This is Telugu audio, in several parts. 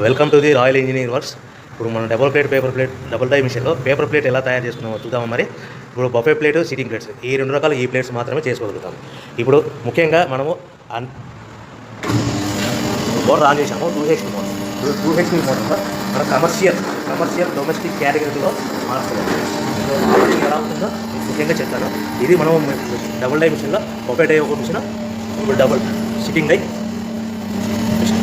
Welcome to the royal engineering works. ఇప్పుడు మనం డబుల్ డై మిషన్లో పేపర్ ప్లేట్ ఎలా తయారు చేసుకున్నామో చూద్దాము. మరి ఇప్పుడు బఫే ప్లేట్, సిట్టింగ్ ప్లేట్స్, ఈ రెండు రకాల ఈ ప్లేట్స్ మాత్రమే చేసుకోగలుగుతాము. ఇప్పుడు ముఖ్యంగా మనము మోటార్ ఆన్ చేసాము, 2HP మోటార్. 2HP మోటార్లో మనం కమర్షియల్ డొమెస్టిక్ కేటగిరీలో మార్చుకోవాలి. ఎలా ఉంటుందో ముఖ్యంగా చెప్తాను. ఇది మనం డబుల్ డై మిషన్లో బఫే డై ఒక మిషన్, ఇప్పుడు డబుల్ సిట్టింగ్ డై మిషన్.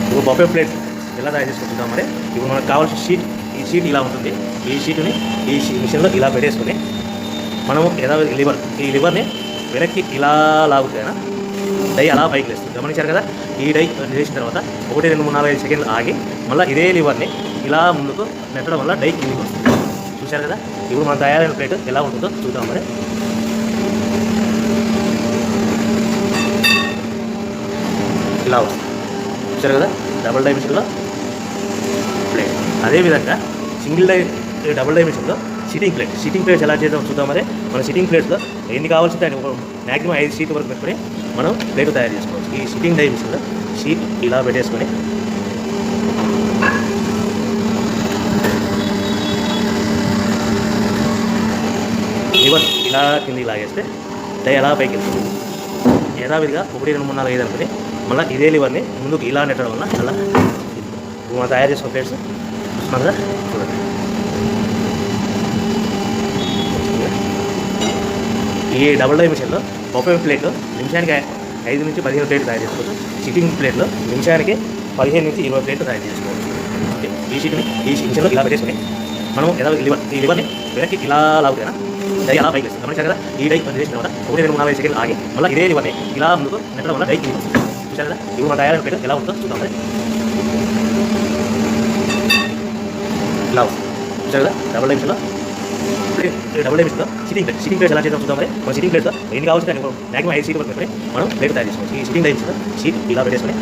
ఇప్పుడు బఫే ప్లేట్ ఎలా తయారు చేసుకుంటున్నాం. మరి ఇప్పుడు మనకు కావాల్సిన షీట్, ఈ షీట్ ఇలా ఉంటుంది. ఈ షీట్ని ఈ మిషన్లో ఇలా పెట్టేసుకుని మనము ఈ లివర్ని వెనక్కి ఇలా లాగుతేనా డై అలా పైకి లేస్తుంది. గమనించారు కదా. ఈ డై చేసిన తర్వాత 1, 2, 3, 4, 5 సెకండ్లు ఆగి మళ్ళీ ఇదే లివర్ని ఇలా ముందుకు నెట్టడం వల్ల డై కిందికి వస్తుంది. చూశారు కదా. ఇప్పుడు మనం తయారైన ప్లేట్ ఎలా ఉంటుందో చూద్దాం. మరి ఇలా వస్తుంది. చూశారు కదా. డబుల్ డై మిషన్లో ప్లేట్. అదేవిధంగా డబుల్ డై మిషన్లో సిట్టింగ్ ప్లేట్స్ ఎలా చేద్దాం చూద్దాం. మరి మన సిట్టింగ్ ప్లేట్స్లో ఎన్ని కావాల్సింటే మ్యాక్సిమం 5 షీట్ వరకు పెట్టుకొని మనం ప్లేట్ తయారు చేసుకోవచ్చు. ఈ సిట్టింగ్ డై మిషన్లో షీట్ ఇలా పెట్టేసుకొని లివర్ ఇలా కిందికి లాగేస్తే డై ఎలా పైకి వెళ్తుంది. యథావిధిగా 1, 2, 3, 4, 5 అనుకుని మళ్ళీ ఇదే లివర్ని ముందుకు ఇలా నెట్టడం వల్ల అలా మనం తయారు చేసుకున్న ప్లేట్స్ చూస్తున్నాం కదా. చూడండి. ఈ డబుల్ డై మిషన్లో బఫే ప్లేట్లో నిమిషానికి 5 నుంచి 15 ప్లేట్లు తయారు చేసుకోవచ్చు. సిట్టింగ్ ప్లేట్లో నిమిషానికి 15 నుంచి 20 ప్లేట్లు తయారు చేసుకోవచ్చు. ఓకే. ఈ మిషన్లో ఇలా పెట్టేసుకుని మనం ఈ లివర్ని వెనక్కి ఇలా లాగుతేనా డై అలా పైకి వేస్తుంది. గమనించారు కదా. ఈ డై చేసిన తర్వాత 1, 2, 3, 4, 5 సెకండ్లు ఆగి మళ్ళీ ఇదే లివర్ని ఇలా ముందుకు నెట్టడం వల్ల డై కిందికి వస్తుంది. చూశారు కదా. ఇప్పుడు మన తయారైన ప్లేట్ ఎలా ఉంటుందో చూద్దాం. ఇలా వస్తుంది. చూశారు కదా. డబుల్ డై మిషన్లో సిట్టింగ్ ప్లేట్స్ ఎలా చేద్దాం చూద్దాం. మరి మన సిట్టింగ్ ప్లేట్తో ఎన్ని కావాల్సింటే మ్యాక్సిమం 5 షీట్ వరకు పెట్టుకొని మనం ప్లేట్ తయారు చేసుకోవచ్చు. ఈ సిట్టింగ్ డై మిషన్లో షీట్ ఇలా పెట్టేసుకొని